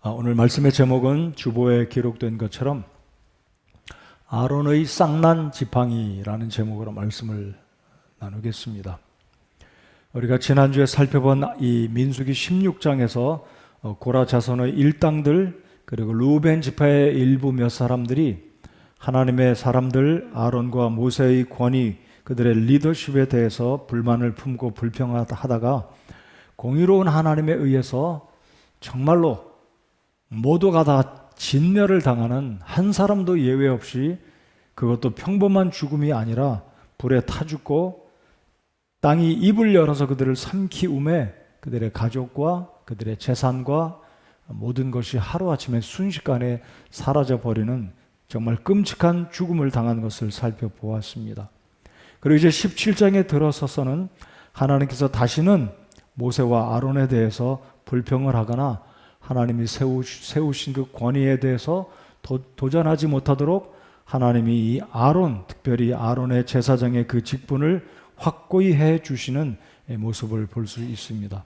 오늘 말씀의 제목은 주보에 기록된 것처럼 아론의 쌍난 지팡이라는 제목으로 말씀을 나누겠습니다. 우리가 지난주에 살펴본 이 민수기 16장에서 고라 자손의 일당들 그리고 루벤 지파의 일부 몇 사람들이 하나님의 사람들 아론과 모세의 권위 그들의 리더십에 대해서 불만을 품고 불평하다가 공의로운 하나님에 의해서 정말로 모두가 다 진멸을 당하는 한 사람도 예외 없이 그것도 평범한 죽음이 아니라 불에 타 죽고 땅이 입을 열어서 그들을 삼키움에 그들의 가족과 그들의 재산과 모든 것이 하루아침에 순식간에 사라져버리는 정말 끔찍한 죽음을 당한 것을 살펴보았습니다. 그리고 이제 17장에 들어서서는 하나님께서 다시는 모세와 아론에 대해서 불평을 하거나 하나님이 세우신 그 권위에 대해서 도전하지 못하도록 하나님이 이 아론, 특별히 아론의 제사장의 그 직분을 확고히 해 주시는 모습을 볼 수 있습니다.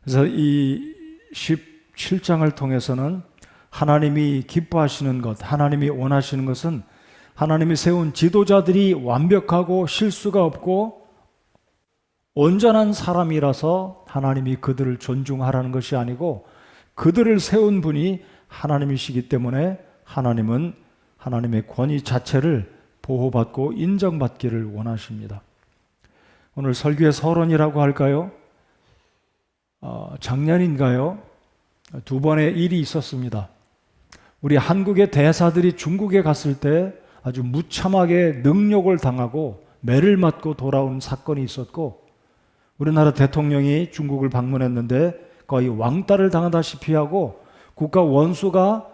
그래서 이 17장을 통해서는 하나님이 기뻐하시는 것, 하나님이 원하시는 것은 하나님이 세운 지도자들이 완벽하고 실수가 없고 온전한 사람이라서 하나님이 그들을 존중하라는 것이 아니고 그들을 세운 분이 하나님이시기 때문에 하나님은 하나님의 권위 자체를 보호받고 인정받기를 원하십니다. 오늘 설교의 서론이라고 할까요? 작년인가요? 두 번의 일이 있었습니다. 우리 한국의 대사들이 중국에 갔을 때 아주 무참하게 능욕을 당하고 매를 맞고 돌아온 사건이 있었고 우리나라 대통령이 중국을 방문했는데 거의 왕따를 당하다시피 하고 국가 원수가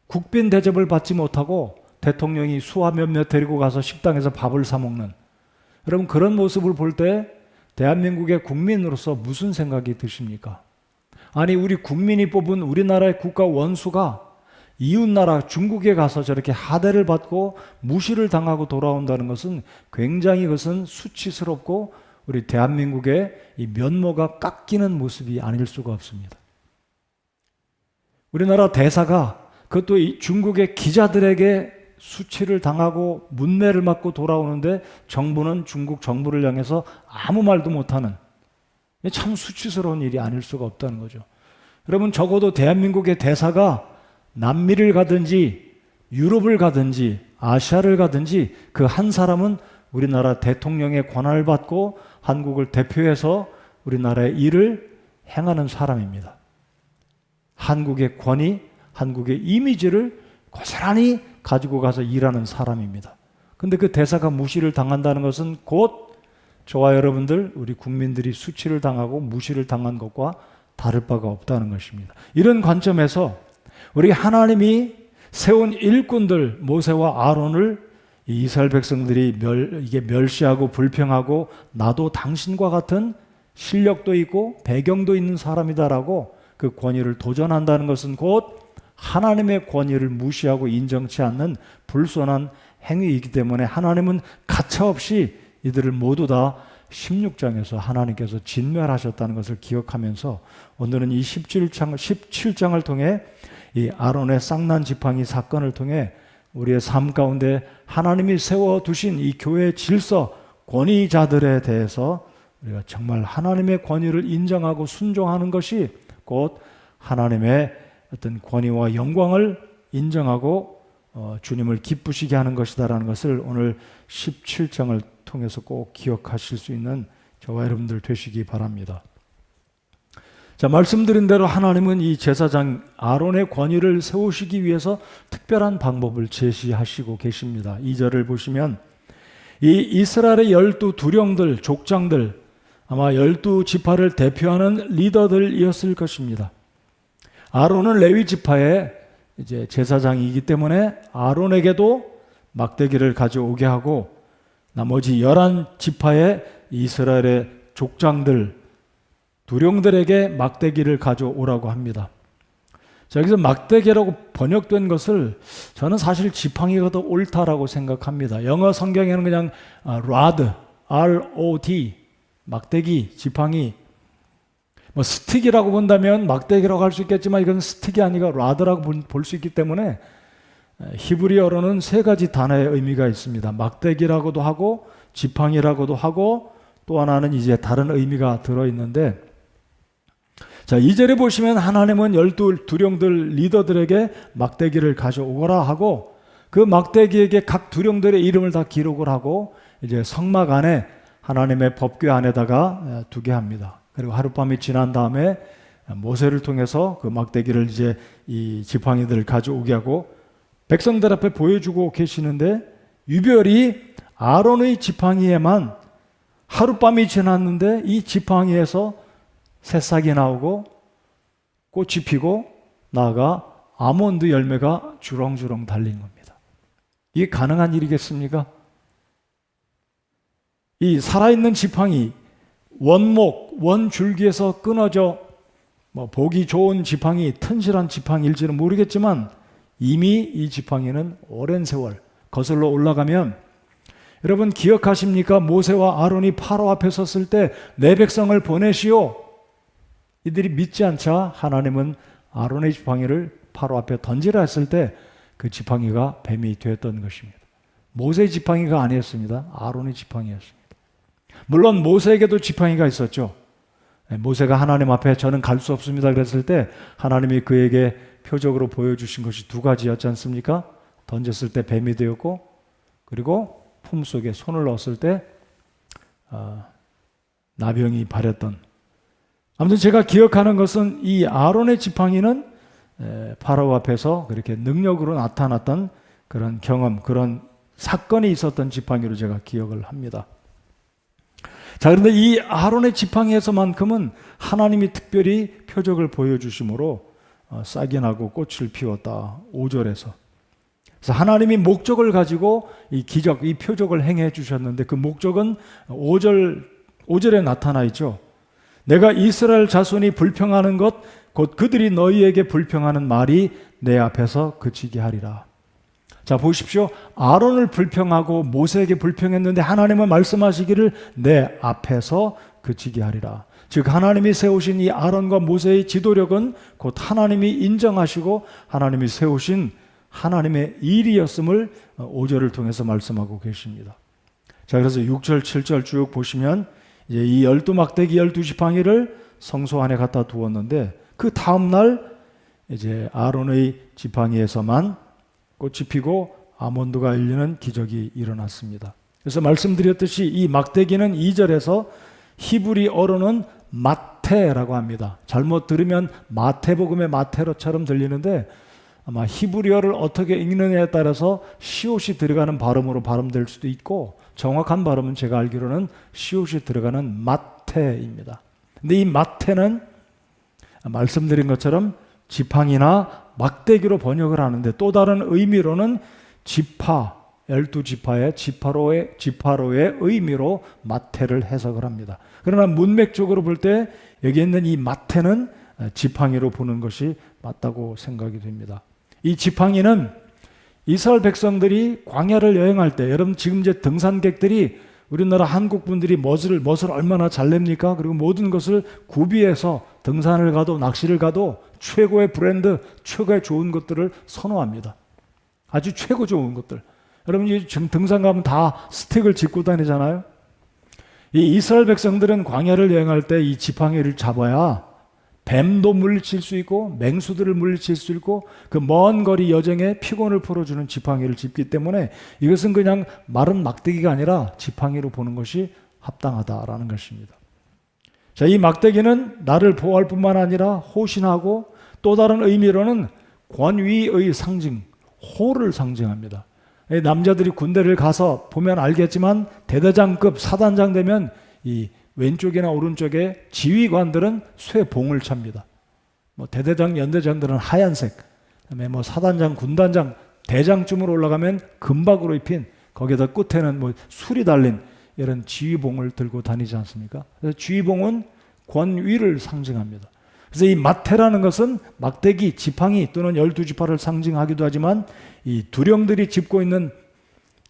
국빈 대접을 받지 못하고 대통령이 수하 몇몇 데리고 가서 식당에서 밥을 사 먹는, 여러분 그런 모습을 볼 때 대한민국의 국민으로서 무슨 생각이 드십니까? 아니 우리 국민이 뽑은 우리나라의 국가 원수가 이웃나라 중국에 가서 저렇게 하대를 받고 무시를 당하고 돌아온다는 것은 굉장히 그것은 수치스럽고 우리 대한민국의 이 면모가 깎이는 모습이 아닐 수가 없습니다. 우리나라 대사가 그것도 이 중국의 기자들에게 수치를 당하고 문매를 맞고 돌아오는데 정부는 중국 정부를 향해서 아무 말도 못하는, 참 수치스러운 일이 아닐 수가 없다는 거죠. 여러분 적어도 대한민국의 대사가 남미를 가든지 유럽을 가든지 아시아를 가든지 그 한 사람은 우리나라 대통령의 권한을 받고 한국을 대표해서 우리나라의 일을 행하는 사람입니다. 한국의 권위, 한국의 이미지를 고스란히 가지고 가서 일하는 사람입니다. 그런데 그 대사가 무시를 당한다는 것은 곧 저와 여러분들, 우리 국민들이 수치를 당하고 무시를 당한 것과 다를 바가 없다는 것입니다. 이런 관점에서 우리 하나님이 세운 일꾼들 모세와 아론을 이스라엘 백성들이 멸시하고 불평하고 나도 당신과 같은 실력도 있고 배경도 있는 사람이다라고 그 권위를 도전한다는 것은 곧 하나님의 권위를 무시하고 인정치 않는 불손한 행위이기 때문에 하나님은 가차없이 이들을 모두 다 16장에서 하나님께서 진멸하셨다는 것을 기억하면서 오늘은 이 17장을 통해 이 아론의 쌍난 지팡이 사건을 통해 우리의 삶 가운데 하나님이 세워두신 이 교회의 질서, 권위자들에 대해서 우리가 정말 하나님의 권위를 인정하고 순종하는 것이 곧 하나님의 어떤 권위와 영광을 인정하고 주님을 기쁘시게 하는 것이다라는 것을 오늘 17장을 통해서 꼭 기억하실 수 있는 저와 여러분들 되시기 바랍니다. 자, 말씀드린 대로 하나님은 이 제사장 아론의 권위를 세우시기 위해서 특별한 방법을 제시하시고 계십니다. 2절을 보시면 이 이스라엘의 12 두령들, 족장들, 아마 12지파를 대표하는 리더들이었을 것입니다. 아론은 레위 지파의 이제 제사장이기 때문에 아론에게도 막대기를 가져오게 하고 나머지 11지파의 이스라엘의 족장들, 두령들에게 막대기를 가져오라고 합니다. 자, 여기서 막대기라고 번역된 것을 저는 사실 지팡이가 더 옳다라고 생각합니다. 영어 성경에는 그냥 rod, R-O-D, 막대기, 지팡이. 뭐 스틱이라고 본다면 막대기라고 할 수 있겠지만 이건 스틱이 아니라 라드라고 볼 수 있기 때문에 히브리어로는 세 가지 단어의 의미가 있습니다. 막대기라고도 하고 지팡이라고도 하고 또 하나는 이제 다른 의미가 들어있는데, 자, 2절에 보시면 하나님은 12두령들 리더들에게 막대기를 가져오거라 하고 그 막대기에게 각 두령들의 이름을 다 기록을 하고 이제 성막 안에 하나님의 법궤 안에다가 두게 합니다. 그리고 하룻밤이 지난 다음에 모세를 통해서 그 막대기를 이제 이 지팡이들을 가져오게 하고 백성들 앞에 보여주고 계시는데, 유별이 아론의 지팡이에만 하룻밤이 지났는데 이 지팡이에서 새싹이 나오고 꽃이 피고 나아가 아몬드 열매가 주렁주렁 달린 겁니다. 이게 가능한 일이겠습니까? 이 살아있는 지팡이, 원목, 원줄기에서 끊어져 보기 좋은 지팡이, 튼실한 지팡이일지는 모르겠지만 이미 이 지팡이는 오랜 세월 거슬러 올라가면, 여러분 기억하십니까? 모세와 아론이 파로 앞에 섰을 때 내 백성을 보내시오. 이들이 믿지 않자 하나님은 아론의 지팡이를 파로 앞에 던지라 했을 때 그 지팡이가 뱀이 되었던 것입니다. 모세의 지팡이가 아니었습니다. 아론의 지팡이였습니다. 물론 모세에게도 지팡이가 있었죠. 모세가 하나님 앞에 저는 갈 수 없습니다 그랬을 때 하나님이 그에게 표적으로 보여주신 것이 두 가지였지 않습니까? 던졌을 때 뱀이 되었고, 그리고 품속에 손을 넣었을 때 나병이 발했던. 아무튼 제가 기억하는 것은 이 아론의 지팡이는 파라오 앞에서 그렇게 능력으로 나타났던 그런 경험, 그런 사건이 있었던 지팡이로 제가 기억을 합니다. 자, 그런데 이 아론의 지팡이에서만큼은 하나님이 특별히 표적을 보여주심으로 싹이 나고 꽃을 피웠다. 5절에서. 그래서 하나님이 목적을 가지고 이 기적, 이 표적을 행해 주셨는데 그 목적은 5절에 나타나 있죠. 내가 이스라엘 자손이 불평하는 것, 곧 그들이 너희에게 불평하는 말이 내 앞에서 그치게 하리라. 자, 보십시오. 아론을 불평하고 모세에게 불평했는데 하나님은 말씀하시기를 내 앞에서 그치게 하리라. 즉 하나님이 세우신 이 아론과 모세의 지도력은 곧 하나님이 인정하시고 하나님이 세우신 하나님의 일이었음을 5절을 통해서 말씀하고 계십니다. 자, 그래서 6절, 7절 쭉 보시면 이제 이 12막대기 12지팡이를 성소 안에 갖다 두었는데 그 다음 날 이제 아론의 지팡이에서만 꽃이 피고 아몬드가 열리는 기적이 일어났습니다. 그래서 말씀드렸듯이 이 막대기는 2절에서 히브리어로는 마테라고 합니다. 잘못 들으면 마태복음의 마테로처럼 들리는데 아마 히브리어를 어떻게 읽느냐에 따라서 시옷이 들어가는 발음으로 발음될 수도 있고 정확한 발음은 제가 알기로는 시옷이 들어가는 마테입니다. 근데 이 마테는 말씀드린 것처럼 지팡이나 막대기로 번역을 하는데 또 다른 의미로는 지파, 12지파의 지파로의 의미로 마테를 해석을 합니다. 그러나 문맥적으로 볼 때 여기 있는 이 마테는 지팡이로 보는 것이 맞다고 생각이 됩니다. 이 지팡이는 이스라엘 백성들이 광야를 여행할 때, 여러분 지금 이제 등산객들이 우리나라 한국 분들이 멋을 얼마나 잘 냅니까? 그리고 모든 것을 구비해서 등산을 가도 낚시를 가도 최고의 브랜드, 최고의 좋은 것들을 선호합니다. 아주 최고 좋은 것들. 여러분 지금 등산 가면 다 스틱을 짚고 다니잖아요. 이 이스라엘 백성들은 광야를 여행할 때 이 지팡이를 잡아야 뱀도 물리칠 수 있고 맹수들을 물리칠 수 있고 그 먼 거리 여정에 피곤을 풀어주는 지팡이를 짚기 때문에 이것은 그냥 마른 막대기가 아니라 지팡이로 보는 것이 합당하다라는 것입니다. 자, 이 막대기는 나를 보호할 뿐만 아니라 호신하고 또 다른 의미로는 권위의 상징, 호를 상징합니다. 남자들이 군대를 가서 보면 알겠지만 대대장급 사단장 되면 이 왼쪽이나 오른쪽에 지휘관들은 쇠봉을 찹니다. 대대장, 연대장들은 하얀색, 그다음에 사단장, 군단장, 대장쯤으로 올라가면 금박으로 입힌 거기에다 끝에는 술이 달린 이런 지휘봉을 들고 다니지 않습니까? 그래서 지휘봉은 권위를 상징합니다. 그래서 이 마테라는 것은 막대기, 지팡이 또는 12지파를 상징하기도 하지만 이 두령들이 짚고 있는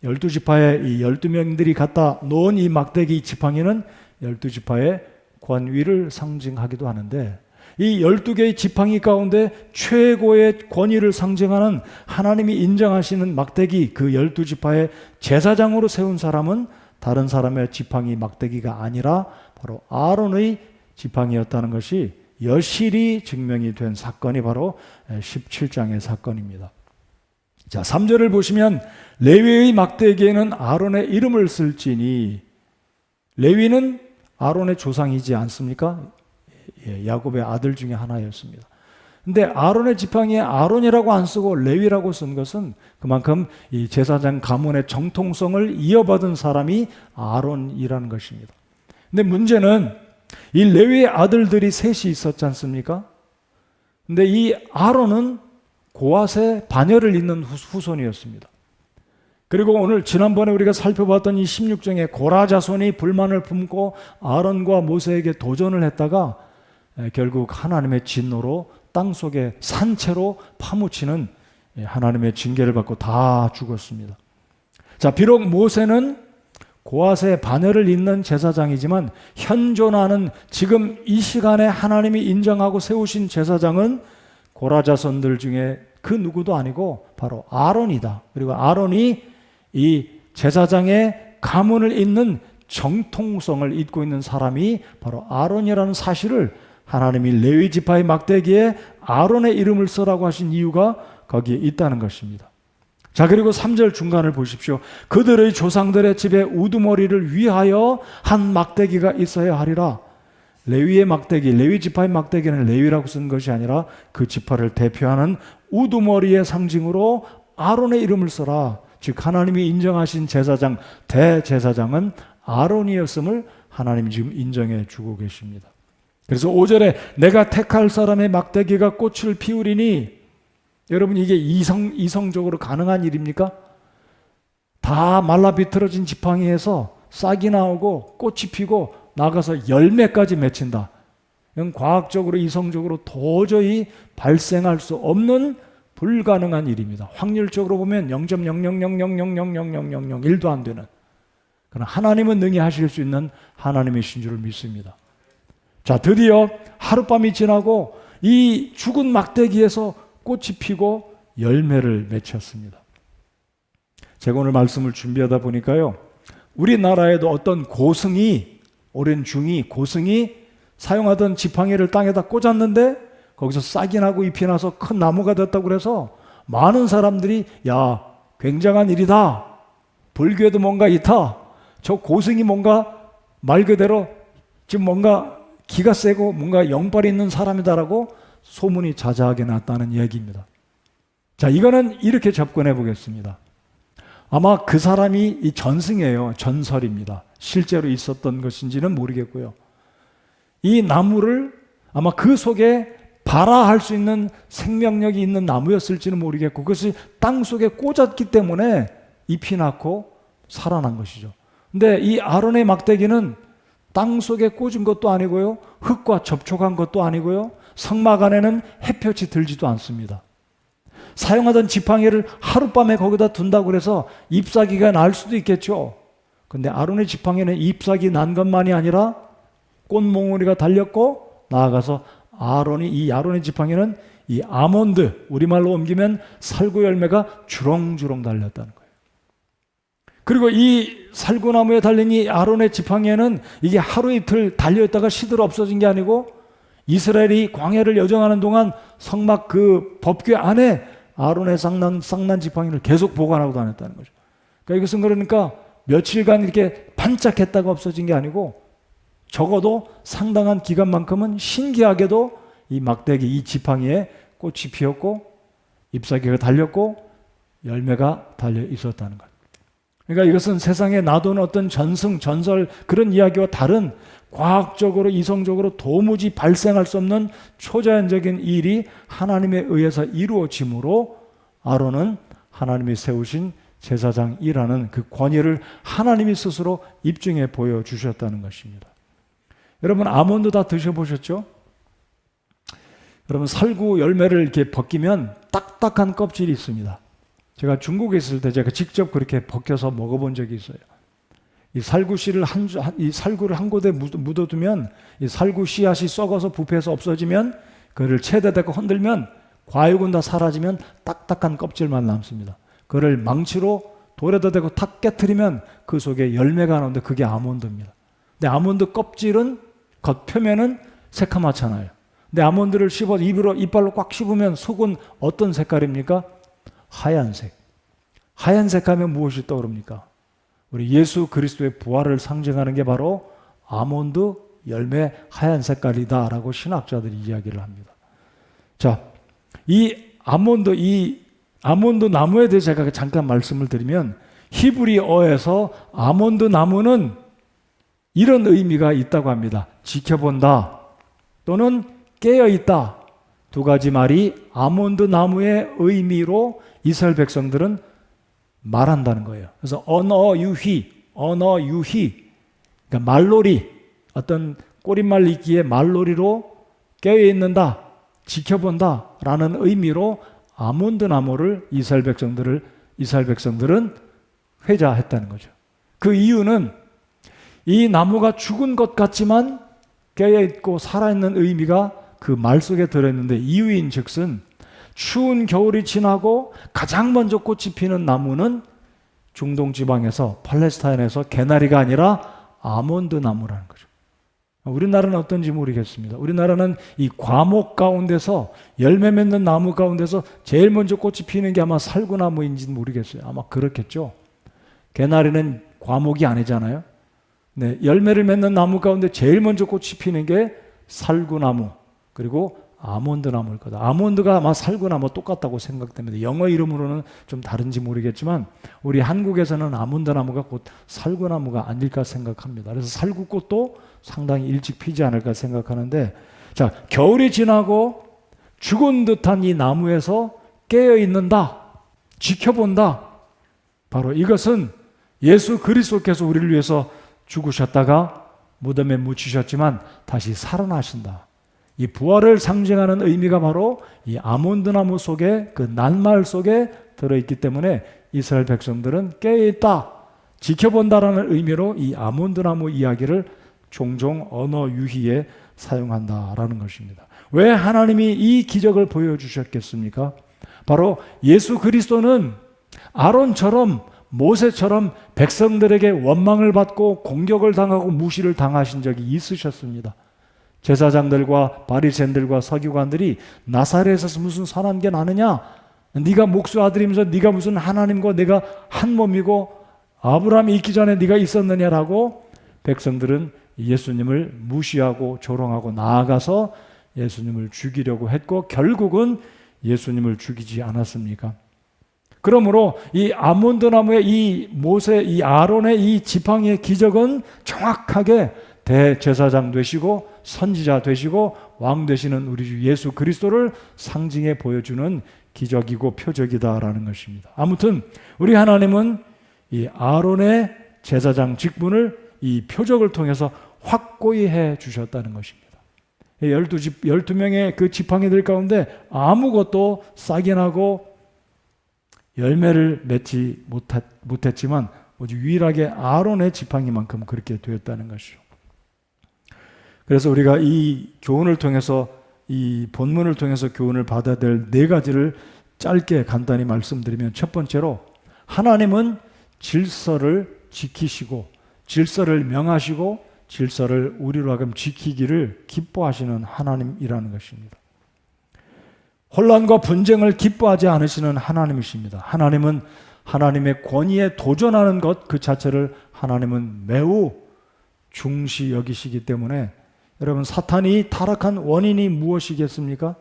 12지파의 이 12명들이 갖다 놓은 이 막대기 지팡이는 12지파의 권위를 상징하기도 하는데, 이 12개의 지팡이 가운데 최고의 권위를 상징하는 하나님이 인정하시는 막대기, 그 12지파의 제사장으로 세운 사람은 다른 사람의 지팡이 막대기가 아니라 바로 아론의 지팡이였다는 것이 여실히 증명이 된 사건이 바로 17장의 사건입니다. 자, 3절을 보시면 레위의 막대기에는 아론의 이름을 쓸지니, 레위는 아론의 조상이지 않습니까? 야곱의 아들 중에 하나였습니다. 근데 아론의 지팡이에 아론이라고 안 쓰고 레위라고 쓴 것은 그만큼 이 제사장 가문의 정통성을 이어받은 사람이 아론이라는 것입니다. 근데 문제는 이 레위의 아들들이 셋이 있었지 않습니까? 근데 이 아론은 고앗의 반열을 잇는 후손이었습니다. 그리고 오늘 지난번에 우리가 살펴봤던 이 16장에 고라 자손이 불만을 품고 아론과 모세에게 도전을 했다가 결국 하나님의 진노로 땅속에 산채로 파묻히는 하나님의 징계를 받고 다 죽었습니다. 자, 비록 모세는 고앗의 반열을 잇는 제사장이지만 현존하는 지금 이 시간에 하나님이 인정하고 세우신 제사장은 고라 자손들 중에 그 누구도 아니고 바로 아론이다. 그리고 아론이 이 제사장의 가문을 잇는 정통성을 잇고 있는 사람이 바로 아론이라는 사실을 하나님이 레위 지파의 막대기에 아론의 이름을 써라고 하신 이유가 거기에 있다는 것입니다. 자, 그리고 3절 중간을 보십시오. 그들의 조상들의 집에 우두머리를 위하여 한 막대기가 있어야 하리라. 레위의 막대기, 레위 지파의 막대기는 레위라고 쓴 것이 아니라 그 지파를 대표하는 우두머리의 상징으로 아론의 이름을 써라. 즉 하나님이 인정하신 제사장, 대제사장은 아론이었음을 하나님이 지금 인정해 주고 계십니다. 그래서 5절에 내가 택할 사람의 막대기가 꽃을 피우리니, 여러분 이게 이성적으로 가능한 일입니까? 다 말라 비틀어진 지팡이에서 싹이 나오고 꽃이 피고 나가서 열매까지 맺힌다. 이건 과학적으로 이성적으로 도저히 발생할 수 없는 불가능한 일입니다. 확률적으로 보면 0.00000000001도 안 되는. 그러나 하나님은 능히 하실 수 있는 하나님이신 줄을 믿습니다. 자, 드디어 하룻밤이 지나고 이 죽은 막대기에서 꽃이 피고 열매를 맺혔습니다. 제가 오늘 말씀을 준비하다 보니까요, 우리나라에도 어떤 고승이, 오랜 중이 고승이 사용하던 지팡이를 땅에다 꽂았는데 거기서 싹이 나고 잎이 나서 큰 나무가 됐다고 그래서 많은 사람들이 야, 굉장한 일이다. 불교에도 뭔가 있다. 저 고승이 뭔가 말 그대로 지금 뭔가 기가 세고 뭔가 영빨이 있는 사람이다라고 소문이 자자하게 났다는 얘기입니다. 자, 이거는 이렇게 접근해 보겠습니다. 아마 그 사람이 이 전승이에요. 전설입니다. 실제로 있었던 것인지는 모르겠고요. 이 나무를 아마 그 속에 발화할 수 있는 생명력이 있는 나무였을지는 모르겠고 그것이 땅 속에 꽂았기 때문에 잎이 났고 살아난 것이죠. 근데 이 아론의 막대기는 땅 속에 꽂은 것도 아니고요, 흙과 접촉한 것도 아니고요, 성막 안에는 햇볕이 들지도 않습니다. 사용하던 지팡이를 하룻밤에 거기다 둔다고 해서 잎사귀가 날 수도 있겠죠. 근데 아론의 지팡이는 잎사귀 난 것만이 아니라 꽃몽우리가 달렸고, 나아가서 이 아론의 지팡이는 이 아몬드, 우리말로 옮기면 살구 열매가 주렁주렁 달렸다는 거예요. 그리고 이 살구나무에 달린 이 아론의 지팡이에는 이게 하루 이틀 달려있다가 시들어 없어진 게 아니고 이스라엘이 광야를 여정하는 동안 성막 그 법궤 안에 아론의 쌍난 지팡이를 계속 보관하고 다녔다는 거죠. 그러니까 이것은 그러니까 며칠간 이렇게 반짝했다가 없어진 게 아니고 적어도 상당한 기간만큼은 신기하게도 이 막대기, 이 지팡이에 꽃이 피었고 잎사귀가 달렸고 열매가 달려 있었다는 것. 그러니까 이것은 세상에 놔둔 어떤 전승, 전설 그런 이야기와 다른 과학적으로, 이성적으로 도무지 발생할 수 없는 초자연적인 일이 하나님에 의해서 이루어지므로 아론은 하나님이 세우신 제사장이라는 그 권위를 하나님이 스스로 입증해 보여주셨다는 것입니다. 여러분, 아몬드 다 드셔보셨죠? 여러분, 살구 열매를 이렇게 벗기면 딱딱한 껍질이 있습니다. 제가 중국에 있을 때 제가 직접 그렇게 벗겨서 먹어본 적이 있어요. 이 살구씨를 이 살구를 한 곳에 묻어두면 이 살구 씨앗이 썩어서 부패해서 없어지면 그를 채대대고 흔들면 과육은 다 사라지면 딱딱한 껍질만 남습니다. 그를 망치로 돌에다 대고 탁 깨트리면 그 속에 열매가 나오는데 그게 아몬드입니다. 근데 아몬드 껍질은 겉표면은 새카맣잖아요. 근데 아몬드를 씹어서 이빨로 꽉 씹으면 속은 어떤 색깔입니까? 하얀색. 하얀색 하면 무엇이 떠오릅니까? 우리 예수 그리스도의 부활을 상징하는 게 바로 아몬드 열매 하얀 색깔이다라고 신학자들이 이야기를 합니다. 자, 이 아몬드 나무에 대해서 제가 잠깐 말씀을 드리면 히브리어에서 아몬드 나무는 이런 의미가 있다고 합니다. 지켜본다 또는 깨어있다. 두 가지 말이 아몬드 나무의 의미로 이스라엘 백성들은 말한다는 거예요. 그래서 언어유희, 그러니까 말놀이, 어떤 꼬릿말 읽기의 말놀이로 깨어있는다, 지켜본다라는 의미로 아몬드 나무를 이스라엘 백성들은 회자했다는 거죠. 그 이유는 이 나무가 죽은 것 같지만 깨어있고 살아있는 의미가 그 말 속에 들어있는데, 이유인 즉슨 추운 겨울이 지나고 가장 먼저 꽃이 피는 나무는 중동 지방에서 팔레스타인에서 개나리가 아니라 아몬드 나무라는 거죠. 우리나라는 어떤지 모르겠습니다. 우리나라는 이 과목 가운데서 열매 맺는 나무 가운데서 제일 먼저 꽃이 피는 게 아마 살구나무인지 모르겠어요. 아마 그렇겠죠. 개나리는 과목이 아니잖아요. 네, 열매를 맺는 나무 가운데 제일 먼저 꽃이 피는 게 살구나무, 그리고 아몬드 나무일 거다. 아몬드가 아마 살구나무 똑같다고 생각됩니다. 영어 이름으로는 좀 다른지 모르겠지만 우리 한국에서는 아몬드 나무가 곧 살구나무가 아닐까 생각합니다. 그래서 살구꽃도 상당히 일찍 피지 않을까 생각하는데, 자, 겨울이 지나고 죽은 듯한 이 나무에서 깨어있는다, 지켜본다. 바로 이것은 예수 그리스도께서 우리를 위해서 죽으셨다가 무덤에 묻히셨지만 다시 살아나신다. 이 부활을 상징하는 의미가 바로 이 아몬드 나무 속에, 그 낱말 속에 들어있기 때문에 이스라엘 백성들은 깨어있다, 지켜본다라는 의미로 이 아몬드 나무 이야기를 종종 언어 유희에 사용한다라는 것입니다. 왜 하나님이 이 기적을 보여주셨겠습니까? 바로 예수 그리스도는 아론처럼, 모세처럼 백성들에게 원망을 받고 공격을 당하고 무시를 당하신 적이 있으셨습니다. 제사장들과 바리새인들과 서기관들이 나사렛에서 무슨 선한 게 나느냐? 네가 목수 아들이면서 네가 무슨 하나님과 내가 한 몸이고 아브라함이 있기 전에 네가 있었느냐라고 백성들은 예수님을 무시하고 조롱하고 나아가서 예수님을 죽이려고 했고 결국은 예수님을 죽이지 않았습니까? 그러므로 이 아몬드 나무의 이 모세, 이 아론의 이 지팡이의 기적은 정확하게 대제사장 되시고 선지자 되시고 왕 되시는 우리 주 예수 그리스도를 상징해 보여주는 기적이고 표적이다라는 것입니다. 아무튼 우리 하나님은 이 아론의 제사장 직분을 이 표적을 통해서 확고히 해 주셨다는 것입니다. 12명의 그 지팡이들 가운데 아무것도 싹이 나고 열매를 맺지 못했지만 오직 유일하게 아론의 지팡이만큼 그렇게 되었다는 것이죠. 그래서 우리가 이 교훈을 통해서, 이 본문을 통해서 교훈을 받아야 될 네 가지를 짧게 간단히 말씀드리면, 첫 번째로 하나님은 질서를 지키시고 질서를 명하시고 질서를 우리로 하여금 지키기를 기뻐하시는 하나님이라는 것입니다. 혼란과 분쟁을 기뻐하지 않으시는 하나님이십니다. 하나님은 하나님의 권위에 도전하는 것 그 자체를 하나님은 매우 중시 여기시기 때문에, 여러분, 사탄이 타락한 원인이 무엇이겠습니까?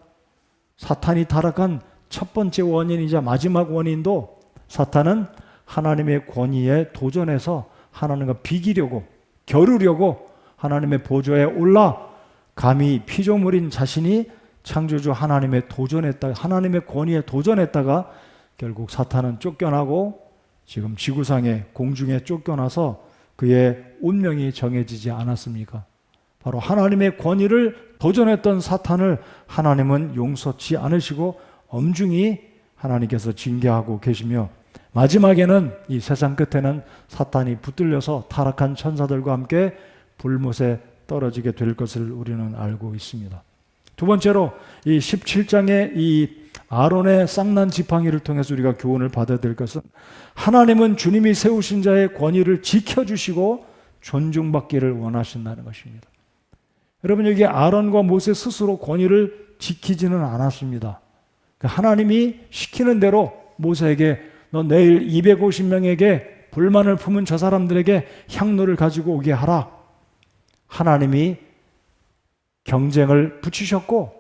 사탄이 타락한 첫 번째 원인이자 마지막 원인도 사탄은 하나님의 권위에 도전해서 하나님과 비기려고, 겨루려고 하나님의 보좌에 올라 감히 피조물인 자신이 창조주 하나님의 권위에 도전했다가 결국 사탄은 쫓겨나고 지금 지구상의 공중에 쫓겨나서 그의 운명이 정해지지 않았습니까? 바로 하나님의 권위를 도전했던 사탄을 하나님은 용서치 않으시고 엄중히 하나님께서 징계하고 계시며, 마지막에는 이 세상 끝에는 사탄이 붙들려서 타락한 천사들과 함께 불못에 떨어지게 될 것을 우리는 알고 있습니다. 두 번째로 이 17장의 이 아론의 쌍난 지팡이를 통해서 우리가 교훈을 받아야 될 것은 하나님은 주님이 세우신 자의 권위를 지켜주시고 존중받기를 원하신다는 것입니다. 여러분, 여기 아론과 모세 스스로 권위를 지키지는 않았습니다. 하나님이 시키는 대로 모세에게 너 내일 250명에게 불만을 품은 저 사람들에게 향로를 가지고 오게 하라. 하나님이 경쟁을 붙이셨고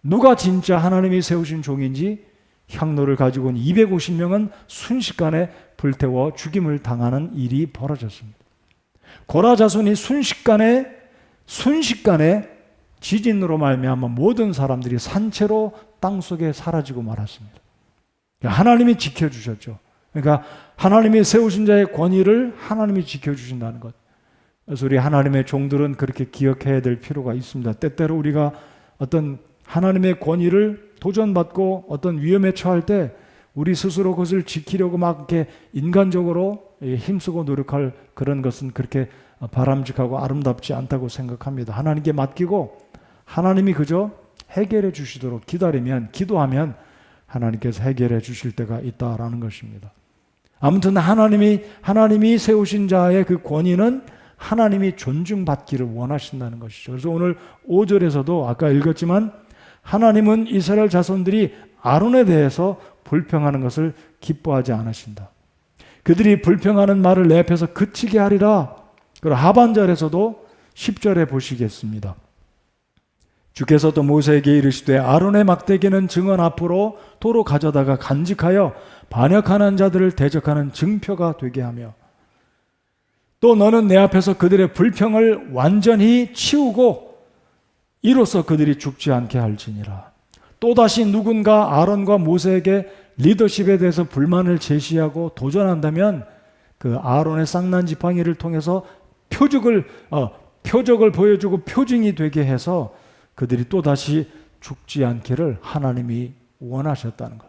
누가 진짜 하나님이 세우신 종인지 향로를 가지고 온 250명은 순식간에 불태워 죽임을 당하는 일이 벌어졌습니다. 고라 자손이 순식간에 지진으로 말미암아 모든 사람들이 산채로 땅속에 사라지고 말았습니다. 하나님이 지켜주셨죠. 그러니까 하나님이 세우신 자의 권위를 하나님이 지켜주신다는 것. 그래서 우리 하나님의 종들은 그렇게 기억해야 될 필요가 있습니다. 때때로 우리가 어떤 하나님의 권위를 도전받고 어떤 위험에 처할 때 우리 스스로 그것을 지키려고 막 이렇게 인간적으로 힘쓰고 노력할 그런 것은 그렇게 바람직하고 아름답지 않다고 생각합니다. 하나님께 맡기고 하나님이 그저 해결해 주시도록 기도하면 하나님께서 해결해 주실 때가 있다라는 것입니다. 아무튼 하나님이 세우신 자의 그 권위는 하나님이 존중받기를 원하신다는 것이죠. 그래서 오늘 5절에서도 아까 읽었지만 하나님은 이스라엘 자손들이 아론에 대해서 불평하는 것을 기뻐하지 않으신다. 그들이 불평하는 말을 내 앞에서 그치게 하리라. 그리고 하반절에서도 10절에 보시겠습니다. 주께서도 모세에게 이르시되 아론의 막대기는 증언 앞으로 도로 가져다가 간직하여 반역하는 자들을 대적하는 증표가 되게 하며 또 너는 내 앞에서 그들의 불평을 완전히 치우고 이로써 그들이 죽지 않게 할지니라. 또다시 누군가 아론과 모세에게 리더십에 대해서 불만을 제시하고 도전한다면 그 아론의 쌍난 지팡이를 통해서 표적을 보여주고 표징이 되게 해서 그들이 또다시 죽지 않기를 하나님이 원하셨다는 것.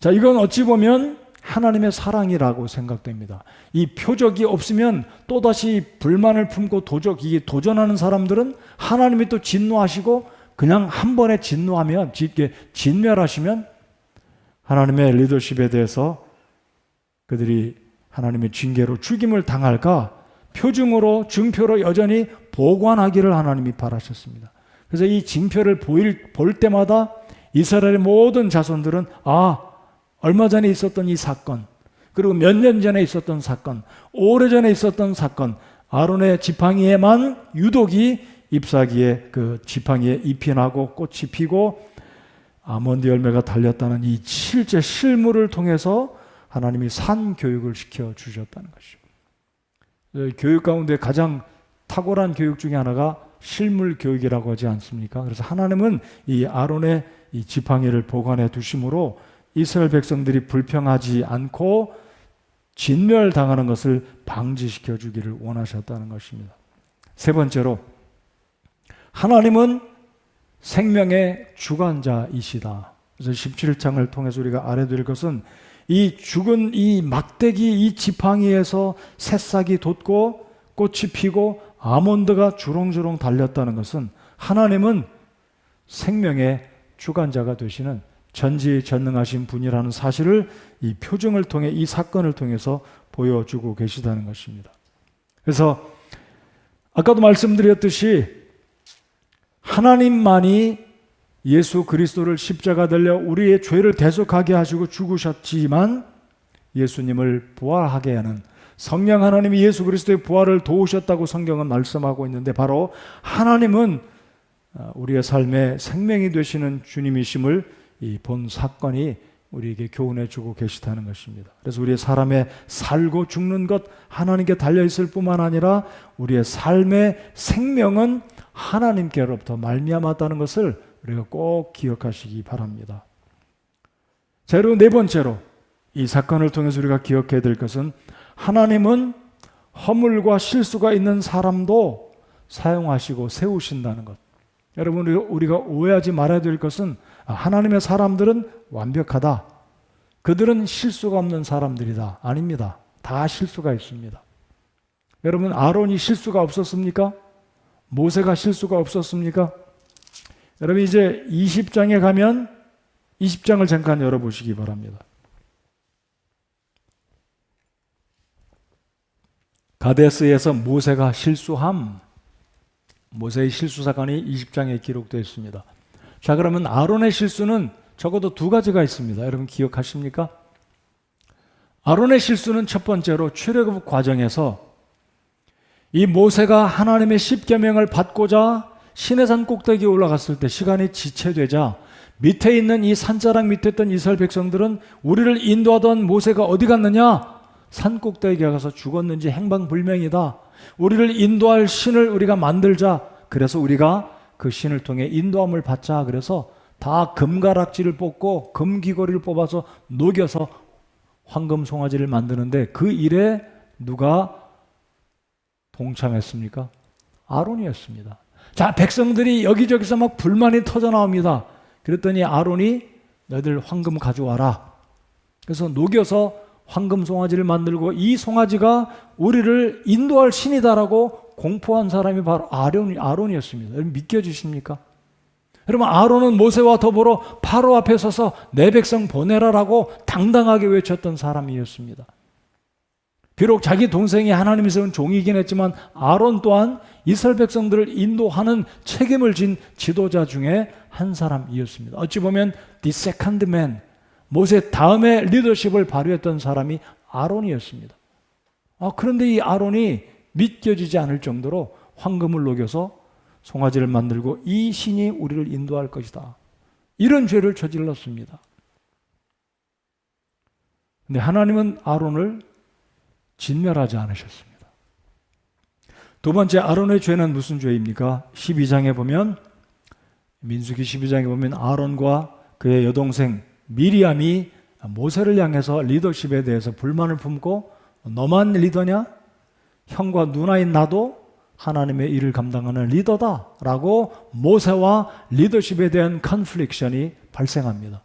자, 이건 어찌 보면 하나님의 사랑이라고 생각됩니다. 이 표적이 없으면 또다시 불만을 품고 도전하는 사람들은 하나님이 또 진노하시고 그냥 한 번에 진멸하시면 하나님의 리더십에 대해서 그들이 하나님의 징계로 죽임을 당할까 표징으로 증표로 여전히 보관하기를 하나님이 바라셨습니다. 그래서 이 징표를 볼 때마다 이스라엘의 모든 자손들은 얼마 전에 있었던 이 사건, 그리고 몇 년 전에 있었던 사건, 오래전에 있었던 사건, 아론의 지팡이에만 유독이 잎사귀에 그 지팡이에 잎이 나고 꽃이 피고 아몬드 열매가 달렸다는 이 실제 실물을 통해서 하나님이 산 교육을 시켜 주셨다는 것이죠. 교육 가운데 가장 탁월한 교육 중에 하나가 실물 교육이라고 하지 않습니까? 그래서 하나님은 이 아론의 이 지팡이를 보관해 두심으로 이스라엘 백성들이 불평하지 않고 진멸당하는 것을 방지시켜 주기를 원하셨다는 것입니다. 세 번째로 하나님은 생명의 주관자이시다. 그래서 17장을 통해서 우리가 알아둘 것은 이 죽은 이 막대기 이 지팡이에서 새싹이 돋고 꽃이 피고 아몬드가 주렁주렁 달렸다는 것은 하나님은 생명의 주관자가 되시는 전지전능하신 분이라는 사실을 이 표징을 통해 이 사건을 통해서 보여주고 계시다는 것입니다. 그래서 아까도 말씀드렸듯이 하나님만이 예수 그리스도를 십자가 달려 우리의 죄를 대속하게 하시고 죽으셨지만 예수님을 부활하게 하는 성령 하나님이 예수 그리스도의 부활을 도우셨다고 성경은 말씀하고 있는데 바로 하나님은 우리의 삶에 생명이 되시는 주님이심을 이 본 사건이 우리에게 교훈해 주고 계시다는 것입니다. 그래서 우리의 사람의 살고 죽는 것 하나님께 달려있을 뿐만 아니라 우리의 삶의 생명은 하나님께로부터 말미암았다는 것을 우리가 꼭 기억하시기 바랍니다. 자, 그리고 네 번째로 이 사건을 통해서 우리가 기억해야 될 것은 하나님은 허물과 실수가 있는 사람도 사용하시고 세우신다는 것. 여러분, 우리가 오해하지 말아야 될 것은 하나님의 사람들은 완벽하다. 그들은 실수가 없는 사람들이다. 아닙니다. 다 실수가 있습니다. 여러분, 아론이 실수가 없었습니까? 모세가 실수가 없었습니까? 여러분, 이제 20장에 가면 20장을 잠깐 열어보시기 바랍니다. 가데스에서 모세가 실수함, 모세의 실수 사건이 20장에 기록되어 있습니다. 자, 그러면 아론의 실수는 적어도 두 가지가 있습니다. 여러분 기억하십니까? 아론의 실수는 첫 번째로 출애굽 과정에서 이 모세가 하나님의 십계명을 받고자 시내산 꼭대기에 올라갔을 때 시간이 지체되자 밑에 있는 이 산자락 밑에 있던 이스라엘 백성들은 우리를 인도하던 모세가 어디 갔느냐? 산 꼭대기에 가서 죽었는지 행방불명이다. 우리를 인도할 신을 우리가 만들자. 그래서 우리가 그 신을 통해 인도함을 받자. 그래서 다 금가락지를 뽑고 금귀걸이를 뽑아서 녹여서 황금 송아지를 만드는데 그 일에 누가 동참했습니까? 아론이었습니다. 자, 백성들이 여기저기서 막 불만이 터져 나옵니다. 그랬더니 아론이 너희들 황금 가져와라. 그래서 녹여서 황금 송아지를 만들고 이 송아지가 우리를 인도할 신이다라고 공포한 사람이 바로 아론이었습니다. 여러분 믿겨지십니까? 여러분, 아론은 모세와 더불어 파로 앞에 서서 내 백성 보내라라고 당당하게 외쳤던 사람이었습니다. 비록 자기 동생이 하나님이 세운 종이긴 했지만 아론 또한 이스라엘 백성들을 인도하는 책임을 진 지도자 중에 한 사람이었습니다. 어찌 보면 the second man, 모세 다음에 리더십을 발휘했던 사람이 아론이었습니다. 그런데 이 아론이 믿겨지지 않을 정도로 황금을 녹여서 송아지를 만들고 이 신이 우리를 인도할 것이다. 이런 죄를 저질렀습니다. 근데 하나님은 아론을 진멸하지 않으셨습니다. 두 번째, 아론의 죄는 무슨 죄입니까? 12장에 보면, 민수기 12장에 보면 아론과 그의 여동생 미리암이 모세를 향해서 리더십에 대해서 불만을 품고 너만 리더냐? 형과 누나인 나도 하나님의 일을 감당하는 리더다 라고 모세와 리더십에 대한 컨플릭션이 발생합니다.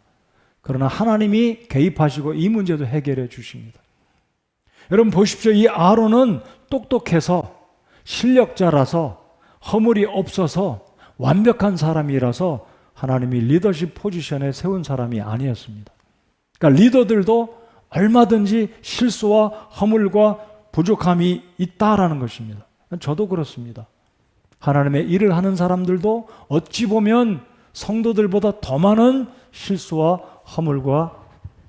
그러나 하나님이 개입하시고 이 문제도 해결해 주십니다. 여러분 보십시오. 이 아론은 똑똑해서 실력자라서 허물이 없어서 완벽한 사람이라서 하나님이 리더십 포지션에 세운 사람이 아니었습니다. 그러니까 리더들도 얼마든지 실수와 허물과 부족함이 있다라는 것입니다. 저도 그렇습니다. 하나님의 일을 하는 사람들도 어찌 보면 성도들보다 더 많은 실수와 허물과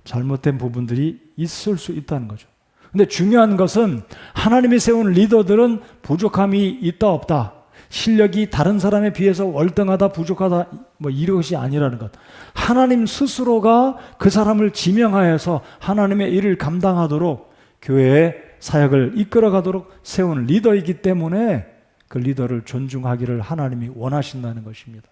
잘못된 부분들이 있을 수 있다는 거죠. 근데 중요한 것은 하나님이 세운 리더들은 부족함이 있다 없다, 실력이 다른 사람에 비해서 월등하다 부족하다 이것이 아니라는 것. 하나님 스스로가 그 사람을 지명하여서 하나님의 일을 감당하도록 교회의 사역을 이끌어가도록 세운 리더이기 때문에 그 리더를 존중하기를 하나님이 원하신다는 것입니다.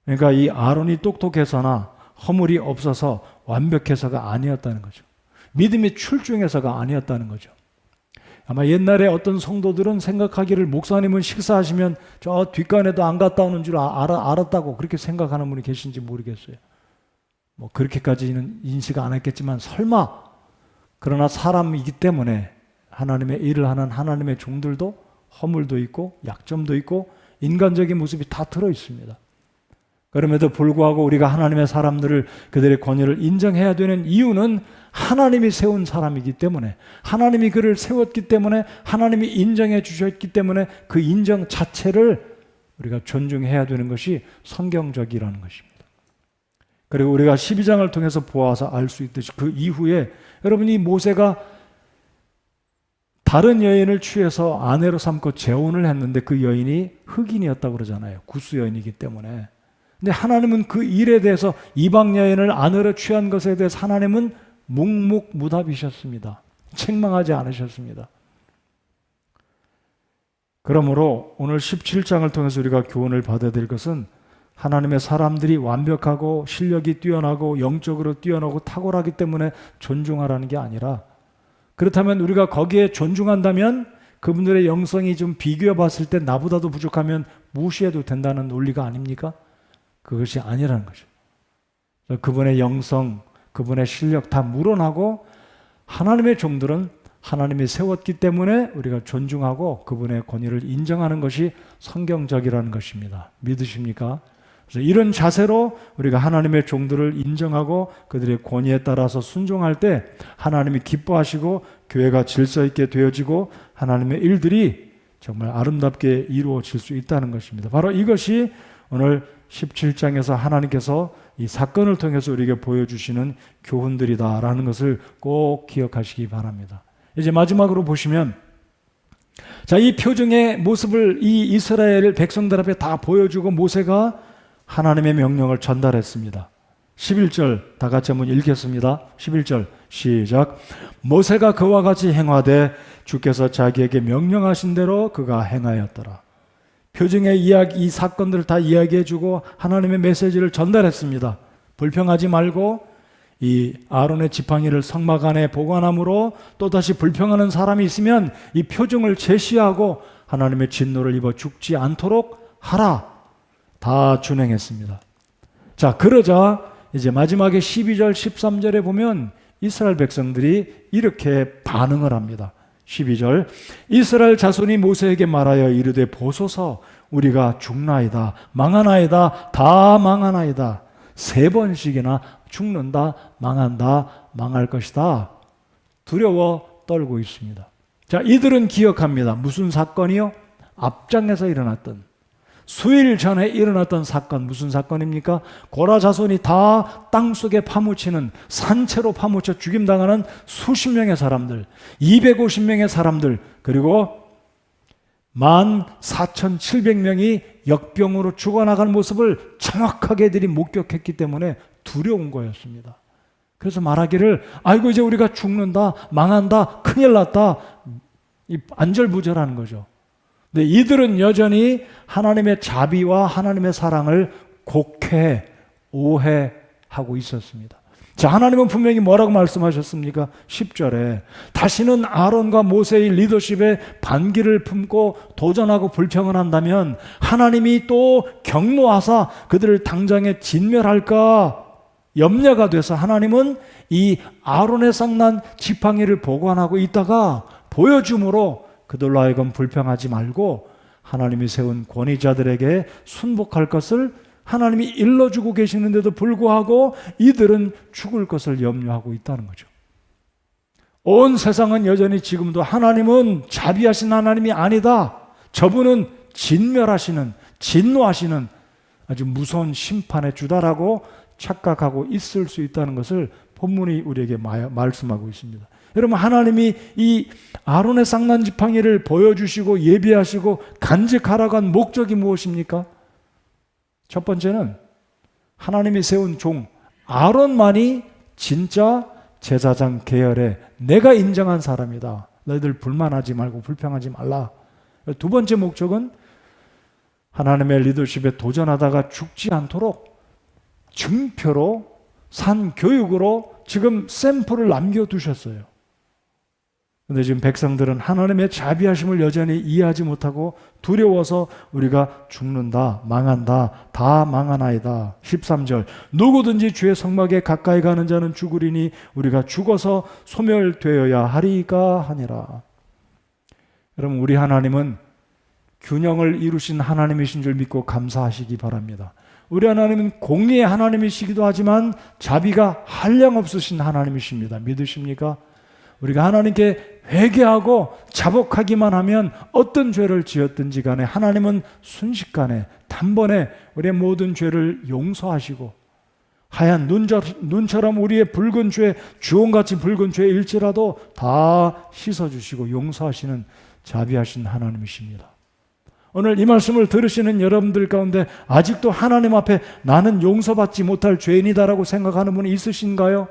그러니까 이 아론이 똑똑해서나 허물이 없어서 완벽해서가 아니었다는 거죠. 믿음이 출중해서가 아니었다는 거죠. 아마 옛날에 어떤 성도들은 생각하기를 목사님은 식사하시면 저 뒷간에도 안 갔다 오는 줄 알았다고 그렇게 생각하는 분이 계신지 모르겠어요. 그렇게까지는 인식 안 했겠지만 설마. 그러나 사람이기 때문에 하나님의 일을 하는 하나님의 종들도 허물도 있고 약점도 있고 인간적인 모습이 다 들어 있습니다. 그럼에도 불구하고 우리가 하나님의 사람들을 그들의 권위를 인정해야 되는 이유는 하나님이 세운 사람이기 때문에, 하나님이 그를 세웠기 때문에, 하나님이 인정해 주셨기 때문에 그 인정 자체를 우리가 존중해야 되는 것이 성경적이라는 것입니다. 그리고 우리가 12장을 통해서 보아서 알 수 있듯이 그 이후에 여러분이 모세가 다른 여인을 취해서 아내로 삼고 재혼을 했는데 그 여인이 흑인이었다고 그러잖아요. 구스 여인이기 때문에. 근데 하나님은 그 일에 대해서 이방 여인을 아내로 취한 것에 대해서 하나님은 묵묵무답이셨습니다. 책망하지 않으셨습니다. 그러므로 오늘 17장을 통해서 우리가 교훈을 받아야 될 것은 하나님의 사람들이 완벽하고 실력이 뛰어나고 영적으로 뛰어나고 탁월하기 때문에 존중하라는 게 아니라, 그렇다면 우리가 거기에 존중한다면 그분들의 영성이 좀 비교해 봤을 때 나보다도 부족하면 무시해도 된다는 논리가 아닙니까? 그것이 아니라는 거죠. 그분의 영성, 그분의 실력 다 물어나고 하나님의 종들은 하나님이 세웠기 때문에 우리가 존중하고 그분의 권위를 인정하는 것이 성경적이라는 것입니다. 믿으십니까? 그래서 이런 자세로 우리가 하나님의 종들을 인정하고 그들의 권위에 따라서 순종할 때 하나님이 기뻐하시고 교회가 질서 있게 되어지고 하나님의 일들이 정말 아름답게 이루어질 수 있다는 것입니다. 바로 이것이 오늘 17장에서 하나님께서 이 사건을 통해서 우리에게 보여주시는 교훈들이다라는 것을 꼭 기억하시기 바랍니다. 이제 마지막으로 보시면, 자, 이 표징의 모습을 이 이스라엘 백성들 앞에 다 보여주고 모세가 하나님의 명령을 전달했습니다. 11절 다 같이 한번 읽겠습니다. 11절 시작. 모세가 그와 같이 행하되 주께서 자기에게 명령하신 대로 그가 행하였더라. 표징의 이야기, 이 사건들을 다 이야기해주고 하나님의 메시지를 전달했습니다. 불평하지 말고 이 아론의 지팡이를 성막 안에 보관함으로 또다시 불평하는 사람이 있으면 이 표징을 제시하고 하나님의 진노를 입어 죽지 않도록 하라. 다 준행했습니다. 자, 그러자 이제 마지막에 12절 13절에 보면 이스라엘 백성들이 이렇게 반응을 합니다. 12절 이스라엘 자손이 모세에게 말하여 이르되 보소서 우리가 죽나이다 망하나이다 다 망하나이다. 3번씩이나 죽는다 망한다 망할 것이다. 두려워 떨고 있습니다. 자, 이들은 기억합니다. 무슨 사건이요? 앞장에서 일어났던, 수일 전에 일어났던 사건. 무슨 사건입니까? 고라 자손이 다 땅속에 파묻히는, 산채로 파묻혀 죽임당하는 수십 명의 사람들, 250명의 사람들, 그리고 14,700명이 역병으로 죽어나가는 모습을 정확하게 들이 목격했기 때문에 두려운 거였습니다. 그래서 말하기를 아이고 이제 우리가 죽는다 망한다 큰일 났다, 이 안절부절하는 거죠. 근데 이들은 여전히 하나님의 자비와 하나님의 사랑을 곡해 오해하고 있었습니다. 자, 하나님은 분명히 뭐라고 말씀하셨습니까? 10절에 다시는 아론과 모세의 리더십에 반기를 품고 도전하고 불평을 한다면 하나님이 또 경노하사 그들을 당장에 진멸할까 염려가 돼서 하나님은 이 아론의 쌍난 지팡이를 보관하고 있다가 보여줌으로 그들로 하여금 불평하지 말고 하나님이 세운 권위자들에게 순복할 것을 하나님이 일러주고 계시는데도 불구하고 이들은 죽을 것을 염려하고 있다는 거죠. 온 세상은 여전히 지금도 하나님은 자비하신 하나님이 아니다, 저분은 진멸하시는, 진노하시는 아주 무서운 심판의 주다라고 착각하고 있을 수 있다는 것을 본문이 우리에게 말씀하고 있습니다. 여러분, 하나님이 이 아론의 쌍난 지팡이를 보여주시고 예비하시고 간직하라고 한 목적이 무엇입니까? 첫 번째는 하나님이 세운 종 아론만이 진짜 제사장 계열에 내가 인정한 사람이다, 너희들 불만하지 말고 불평하지 말라. 두 번째 목적은 하나님의 리더십에 도전하다가 죽지 않도록 증표로 산 교육으로 지금 샘플을 남겨두셨어요. 그런데 지금 백성들은 하나님의 자비하심을 여전히 이해하지 못하고 두려워서 우리가 죽는다 망한다 다 망하나이다. 13절 누구든지 주의 성막에 가까이 가는 자는 죽으리니 우리가 죽어서 소멸되어야 하리까 하니라. 여러분, 우리 하나님은 균형을 이루신 하나님이신 줄 믿고 감사하시기 바랍니다. 우리 하나님은 공의의 하나님이시기도 하지만 자비가 한량없으신 하나님이십니다. 믿으십니까? 우리가 하나님께 회개하고 자복하기만 하면 어떤 죄를 지었든지 간에 하나님은 순식간에 단번에 우리의 모든 죄를 용서하시고 하얀 눈처럼 우리의 붉은 죄, 주홍같이 붉은 죄일지라도 다 씻어주시고 용서하시는 자비하신 하나님이십니다. 오늘 이 말씀을 들으시는 여러분들 가운데 아직도 하나님 앞에 나는 용서받지 못할 죄인이다라고 생각하는 분이 있으신가요?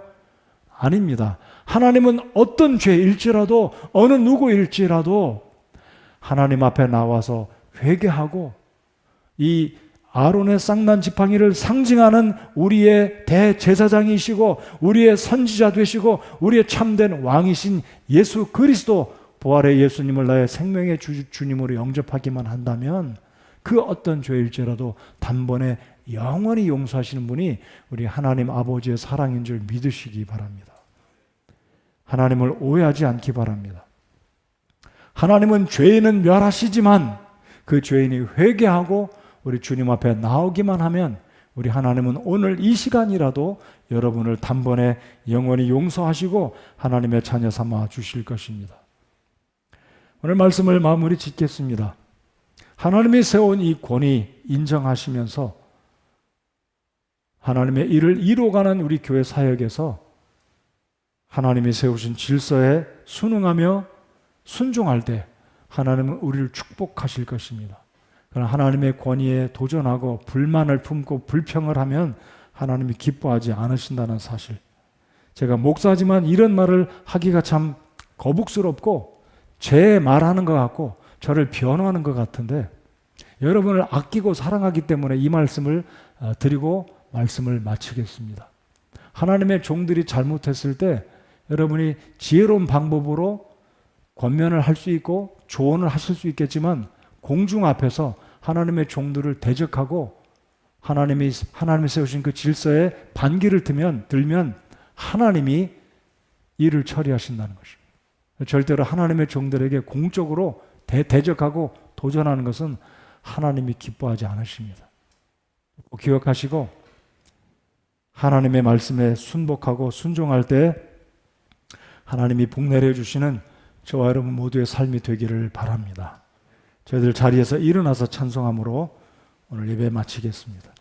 아닙니다. 하나님은 어떤 죄일지라도 어느 누구일지라도 하나님 앞에 나와서 회개하고 이 아론의 쌍난 지팡이를 상징하는 우리의 대제사장이시고 우리의 선지자 되시고 우리의 참된 왕이신 예수 그리스도 부활의 예수님을 나의 생명의 주님으로 영접하기만 한다면 그 어떤 죄일지라도 단번에 영원히 용서하시는 분이 우리 하나님 아버지의 사랑인 줄 믿으시기 바랍니다. 하나님을 오해하지 않기 바랍니다. 하나님은 죄인은 멸하시지만 그 죄인이 회개하고 우리 주님 앞에 나오기만 하면 우리 하나님은 오늘 이 시간이라도 여러분을 단번에 영원히 용서하시고 하나님의 자녀 삼아 주실 것입니다. 오늘 말씀을 마무리 짓겠습니다. 하나님이 세운 이 권위 인정하시면서 하나님의 일을 이루어가는 우리 교회 사역에서 하나님이 세우신 질서에 순응하며 순종할 때 하나님은 우리를 축복하실 것입니다. 그러나 하나님의 권위에 도전하고 불만을 품고 불평을 하면 하나님이 기뻐하지 않으신다는 사실. 제가 목사지만 이런 말을 하기가 참 거북스럽고 제 말하는 것 같고 저를 변호하는 것 같은데 여러분을 아끼고 사랑하기 때문에 이 말씀을 드리고 말씀을 마치겠습니다. 하나님의 종들이 잘못했을 때 여러분이 지혜로운 방법으로 권면을 할 수 있고 조언을 하실 수 있겠지만 공중 앞에서 하나님의 종들을 대적하고 하나님이 세우신 그 질서에 반기를 들면 하나님이 일을 처리하신다는 것입니다. 절대로 하나님의 종들에게 공적으로 대적하고 도전하는 것은 하나님이 기뻐하지 않으십니다. 기억하시고 하나님의 말씀에 순복하고 순종할 때 하나님이 복내려 주시는 저와 여러분 모두의 삶이 되기를 바랍니다. 저희들 자리에서 일어나서 찬송함으로 오늘 예배 마치겠습니다.